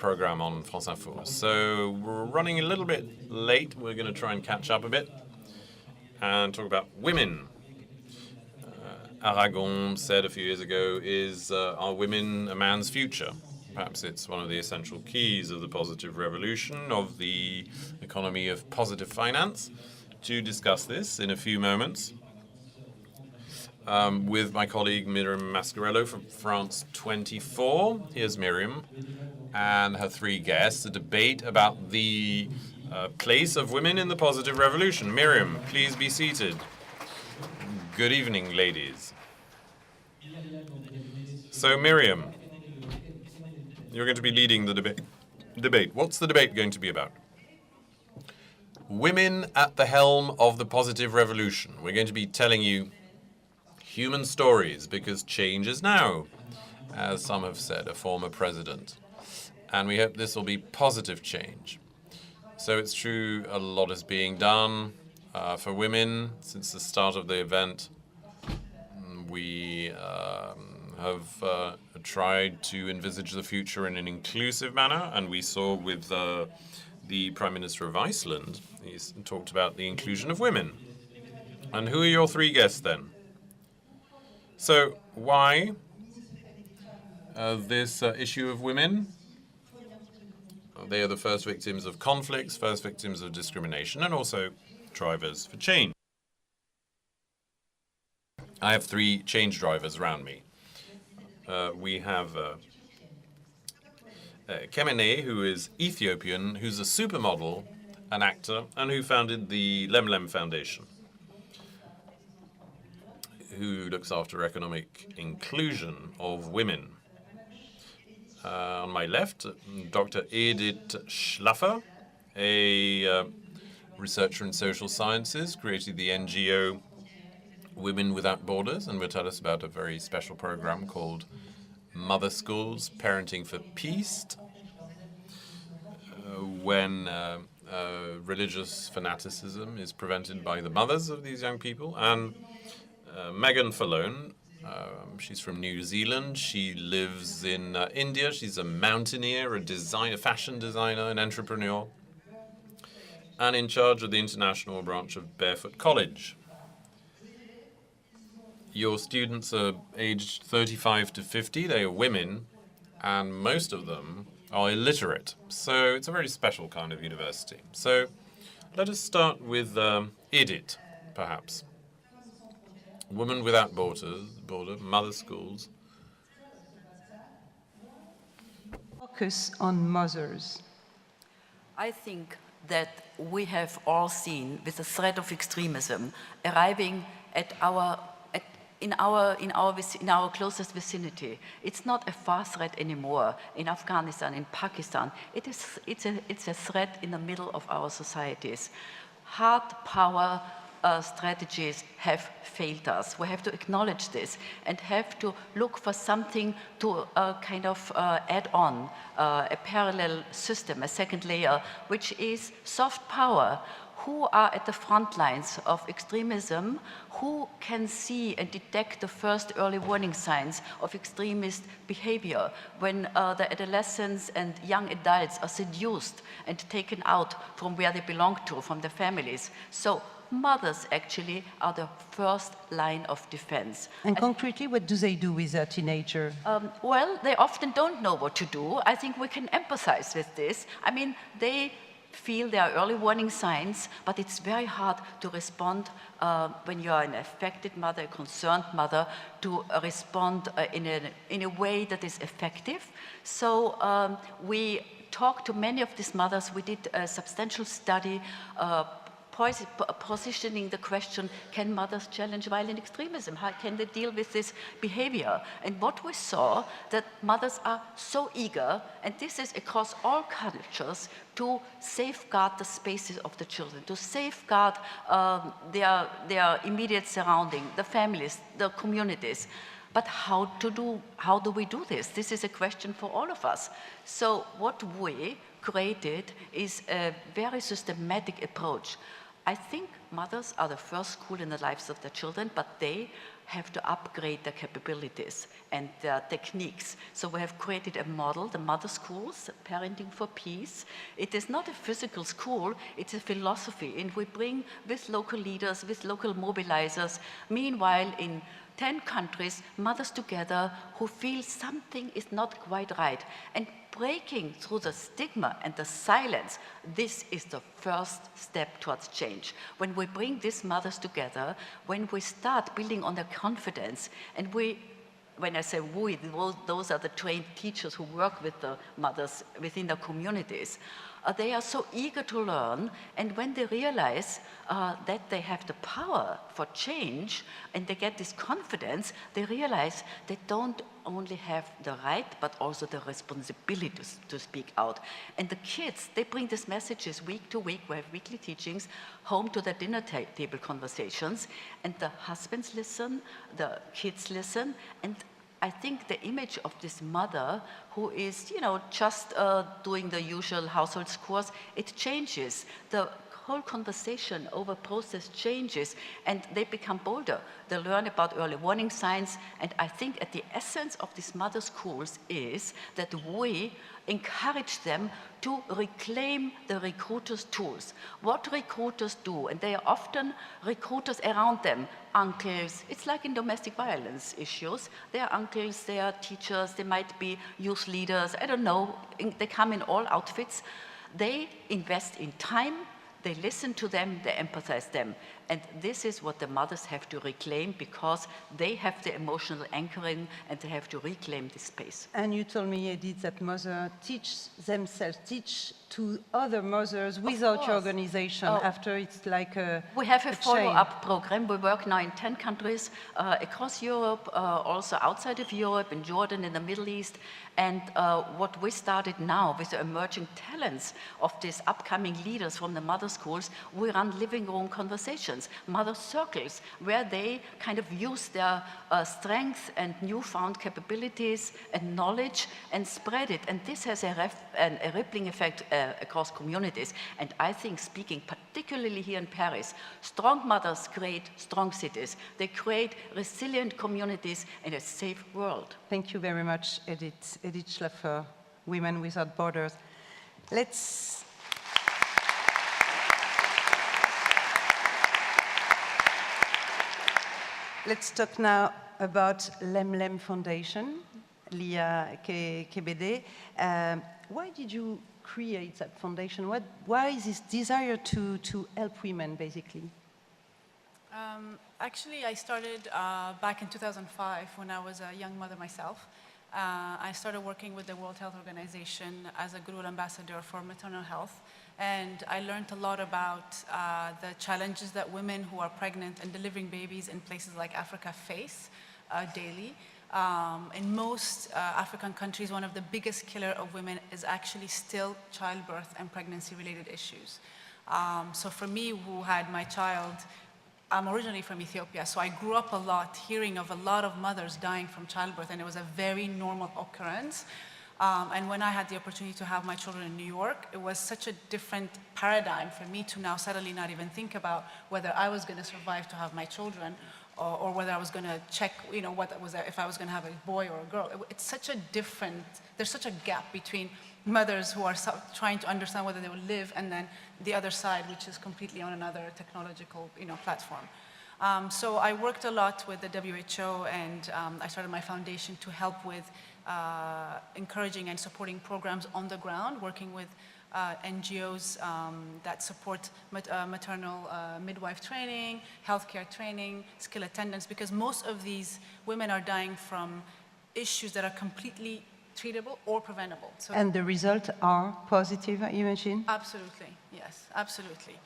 program on France Info. So we're running a little bit late. We're going to try and catch up a bit and talk about women. Aragon said a few years ago, are women a man's future? Perhaps it's one of the essential keys of the positive revolution, of the economy of positive finance. To discuss this in a few moments with my colleague Myriam Mascarello from France 24. Here's Myriam and her three guests, a debate about the place of women in the positive revolution. Myriam, please be seated. Good evening, ladies. So Myriam, you're going to be leading the debate. What's the debate going to be about? Women at the helm of the positive revolution. We're going to be telling you human stories because change is now, as some have said, a former president. And we hope this will be positive change. So it's true, a lot is being done for women since the start of the event. We have tried to envisage the future in an inclusive manner, and we saw with the Prime Minister of Iceland, he talked about the inclusion of women. And who are your three guests then? So why this issue of women? They are the first victims of conflicts, first victims of discrimination, and also drivers for change. I have three change drivers around me. We have Kebede, who is Ethiopian, who's a supermodel, an actor, and who founded the Lemlem Foundation, who looks after economic inclusion of women. On my left, Dr. Edith Schlaffer, a researcher in social sciences, created the NGO Women Without Borders, and will tell us about a very special program called Mother Schools, Parenting for Peace, when religious fanaticism is prevented by the mothers of these young people. And Meagan Fallone, she's from New Zealand. She lives in India. She's a mountaineer, a designer, fashion designer, an entrepreneur, and in charge of the international branch of Barefoot College. Your students are aged 35 to 50. They are women, and most of them are illiterate. So it's a very special kind of university. So let us start with Edith, perhaps. Women Without Borders, Mother Schools. Focus on mothers. I think that we have all seen with the threat of extremism arriving at in our closest vicinity. It's not a far threat anymore in Afghanistan, in Pakistan. It's a threat in the middle of our societies. Hard power strategies have failed us. We have to acknowledge this and have to look for something to kind of add on, a parallel system, a second layer, which is soft power. Who are at the front lines of extremism? Who can see and detect the first early warning signs of extremist behavior when the adolescents and young adults are seduced and taken out from where they belong to, from their families? So mothers actually are the first line of defense. And concretely, what do they do with a teenager? Well, they often don't know what to do. I think we can empathize with this. I mean, they feel there are early warning signs, but it's very hard to respond when you are an affected mother, a concerned mother, to respond in a way that is effective. So we talked to many of these mothers. We did a substantial study positioning the question, can mothers challenge violent extremism? How can they deal with this behavior? And what we saw, that mothers are so eager, and this is across all cultures, to safeguard the spaces of the children, to safeguard their immediate surrounding, the families, the communities. But how do we do this? This is a question for all of us. So what we created is a very systematic approach. I think mothers are the first school in the lives of their children, but they have to upgrade their capabilities and their techniques. So we have created a model, the Mother Schools, Parenting for Peace. It is not a physical school, it's a philosophy, and we bring with local leaders, with local mobilizers. Meanwhile, in 10 countries, mothers together who feel something is not quite right. And breaking through the stigma and the silence, this is the first step towards change. When we bring these mothers together, when we start building on their confidence, and when I say we, those are the trained teachers who work with the mothers within the communities, they are so eager to learn, and when they realize that they have the power for change and they get this confidence, they realize they don't only have the right but also the responsibility to speak out. And the kids, they bring these messages week to week. We have weekly teachings home to the dinner table conversations, and the husbands listen, the kids listen, and I think the image of this mother who is, just doing the usual household chores, it changes. The whole conversation over process changes, and they become bolder. They learn about early warning signs, and I think at the essence of these mother schools is that we encourage them to reclaim the recruiters' tools. What recruiters do, and they are often recruiters around them, uncles, it's like in domestic violence issues. They are uncles, they are teachers, they might be youth leaders, I don't know, they come in all outfits. They invest in time, they listen to them, they empathize them. And this is what the mothers have to reclaim, because they have the emotional anchoring and they have to reclaim this space. And you told me, Edith, that mothers teach themselves, teach to other mothers without your organization. After it's like we have a follow-up program. We work now in 10 countries across Europe, also outside of Europe, in Jordan, in the Middle East. And what we started now with the emerging talents of these upcoming leaders from the mother schools, we run living room conversations, mother circles, where they kind of use their strength and newfound capabilities and knowledge and spread it. And this has a rippling effect across communities. And I think, speaking particularly here in Paris, strong mothers create strong cities. They create resilient communities and a safe world. Thank you very much, Edith. Edith Schlaffer, Women Without Borders. Let's talk now about Lemlem Foundation, Liya Kebede. Why did you create that foundation? Why is this desire to help women, basically? Actually, I started back in 2005 when I was a young mother myself. I started working with the World Health Organization as a Goodwill Ambassador for maternal health. And I learned a lot about the challenges that women who are pregnant and delivering babies in places like Africa face daily. In most African countries, one of the biggest killer of women is actually still childbirth and pregnancy-related issues. So for me, who had my child, I'm originally from Ethiopia, so I grew up a lot hearing of a lot of mothers dying from childbirth, and it was a very normal occurrence. And when I had the opportunity to have my children in New York, it was such a different paradigm for me to now suddenly not even think about whether I was going to survive to have my children, or whether I was going to check, if I was going to have a boy or a girl. It's such a different, there's such a gap between mothers who are trying to understand whether they will live, and then the other side, which is completely on another technological, platform. So I worked a lot with the WHO, and I started my foundation to help with encouraging and supporting programs on the ground, working with NGOs that support maternal midwife training, healthcare training, skill attendance, because most of these women are dying from issues that are completely treatable or preventable. So and the results are positive, I imagine? Absolutely, yes, absolutely.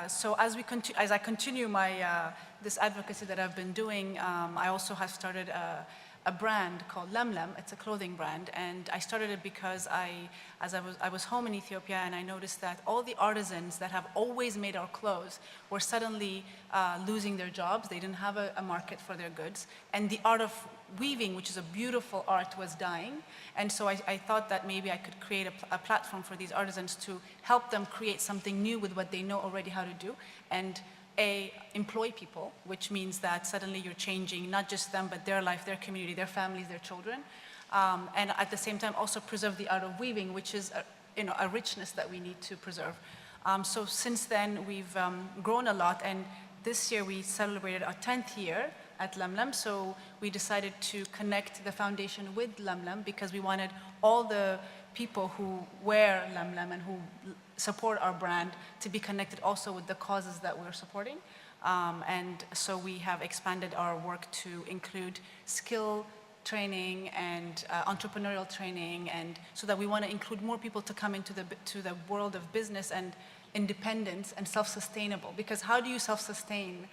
So as I continue my this advocacy that I've been doing, I also have started a brand called Lemlem. It's a clothing brand, and I started it because I was home in Ethiopia, and I noticed that all the artisans that have always made our clothes were suddenly losing their jobs. They didn't have a market for their goods, and the art of weaving, which is a beautiful art, was dying. And so I thought that maybe I could create a platform for these artisans to help them create something new with what they know already how to do, and employ people, which means that suddenly you're changing not just them, but their life, their community, their families, their children. And at the same time also preserve the art of weaving, which is a richness that we need to preserve. So since then, we've grown a lot, and this year we celebrated our 10th year at Lemlem, so we decided to connect the foundation with Lemlem because we wanted all the people who wear Lemlem and who support our brand to be connected also with the causes that we're supporting. And so we have expanded our work to include skill training and entrepreneurial training, and so that we want to include more people to come into the world of business and independence and self-sustainable. Because how do you self-sustain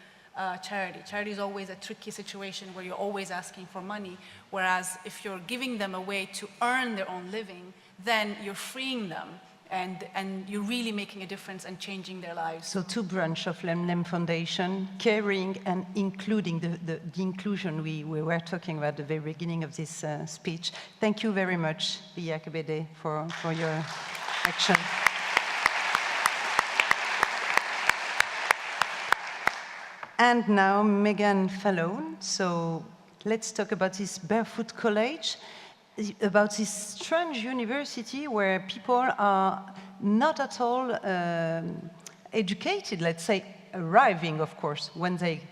charity? Charity is always a tricky situation where you're always asking for money, whereas if you're giving them a way to earn their own living, then you're freeing them and you're really making a difference and changing their lives. So two branches of Lemlem Foundation, caring and including the inclusion we were talking about at the very beginning of this speech. Thank you very much, Liya Kebede, for your action. And now Meagan Fallone. So let's talk about this Barefoot College, about this strange university where people are not at all educated, let's say, arriving, of course, when they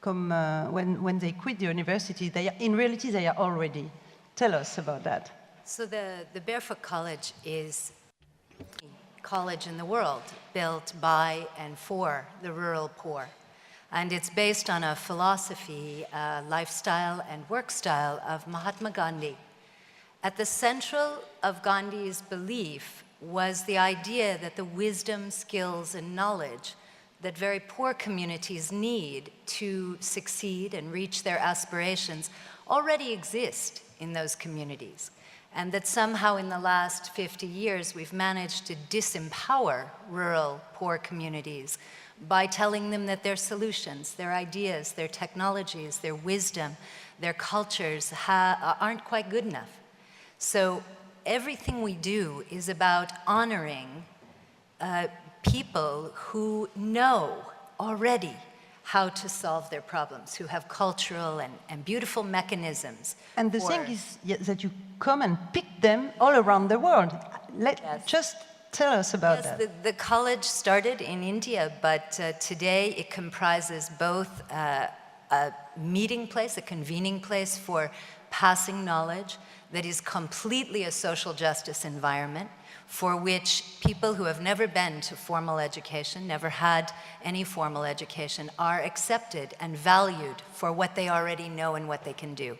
come, when they quit the university. In reality, they are already. Tell us about that. So the Barefoot College is a college in the world built by and for the rural poor. And it's based on a philosophy, lifestyle, and work style of Mahatma Gandhi. At the central of Gandhi's belief was the idea that the wisdom, skills, and knowledge that very poor communities need to succeed and reach their aspirations already exist in those communities. And that somehow in the last 50 years, we've managed to disempower rural poor communities by telling them that their solutions, their ideas, their technologies, their wisdom, their cultures aren't quite good enough. So everything we do is about honoring people who know already how to solve their problems, who have cultural and beautiful mechanisms. And the thing is that you come and pick them all around the world. Just tell us about that. The college started in India, but today it comprises both a meeting place, a convening place for passing knowledge that is completely a social justice environment for which people who have never been to formal education, never had any formal education, are accepted and valued for what they already know and what they can do.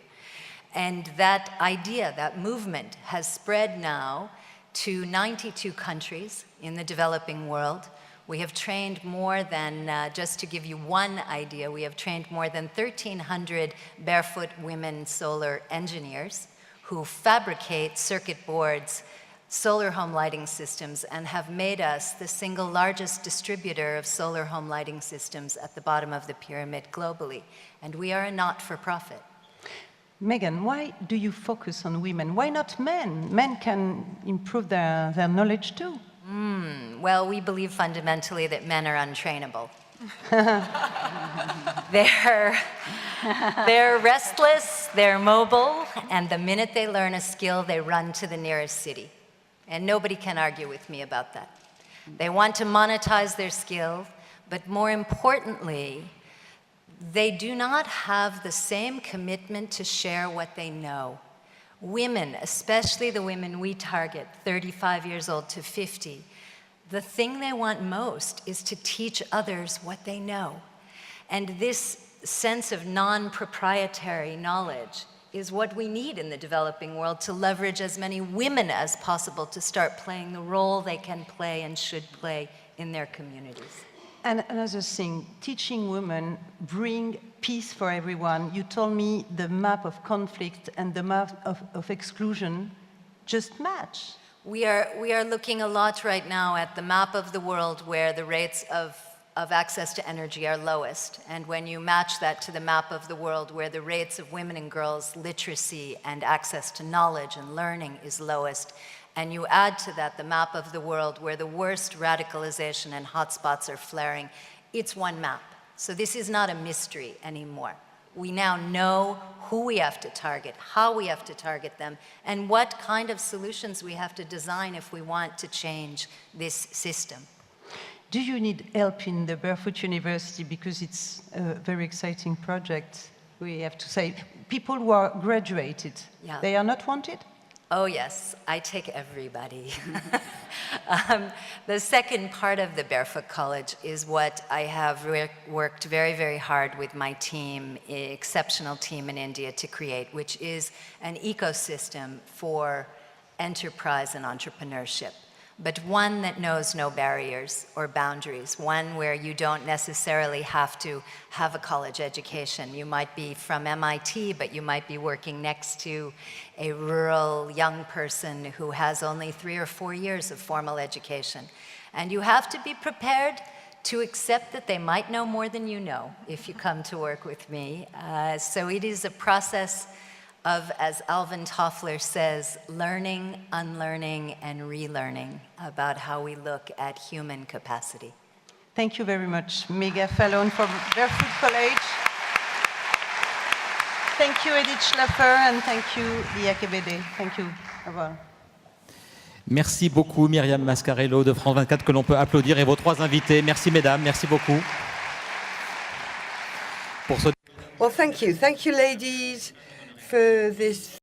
And that idea, that movement, has spread now to 92 countries in the developing world. We have trained more than, just to give you one idea, we have trained more than 1,300 barefoot women solar engineers who fabricate circuit boards, solar home lighting systems, and have made us the single largest distributor of solar home lighting systems at the bottom of the pyramid globally. And we are a not-for-profit. Meagan, why do you focus on women? Why not men? Men can improve their knowledge too. Well, we believe fundamentally that men are untrainable. They're restless, they're mobile, and the minute they learn a skill, they run to the nearest city. And nobody can argue with me about that. They want to monetize their skill, but more importantly, they do not have the same commitment to share what they know. Women, especially the women we target, 35 years old to 50, the thing they want most is to teach others what they know. And this sense of non-proprietary knowledge is what we need in the developing world to leverage as many women as possible to start playing the role they can play and should play in their communities. And another thing, teaching women bring peace for everyone. You told me the map of conflict and the map of exclusion just match. We are looking a lot right now at the map of the world where the rates of access to energy are lowest. And when you match that to the map of the world where the rates of women and girls' literacy and access to knowledge and learning is lowest, and you add to that the map of the world where the worst radicalization and hotspots are flaring, it's one map. So this is not a mystery anymore. We now know who we have to target, how we have to target them, and what kind of solutions we have to design if we want to change this system. Do you need help in the Barefoot University? Because it's a very exciting project, we have to say. People who are graduated, Yeah. they are not wanted? Oh yes, I take everybody. The second part of the Barefoot College is what I have worked very, very hard with my team, exceptional team in India to create, which is an ecosystem for enterprise and entrepreneurship, but one that knows no barriers or boundaries, one where you don't necessarily have to have a college education. You might be from MIT, but you might be working next to a rural young person who has only 3 or 4 years of formal education. And you have to be prepared to accept that they might know more than you know if you come to work with me. So it is a process of, as Alvin Toffler says, learning, unlearning, and relearning about how we look at human capacity. Thank you very much, Meagan Fallone from Barefoot College. Thank you, Edith Schlaffer, and thank you, Liya Kebede. Thank you. Au revoir. Merci beaucoup, Myriam Mascarello de France 24, que l'on peut applaudir, et vos 3 invités. Merci, mesdames. Merci beaucoup. Pour ce... Well, thank you. Thank you, ladies, for this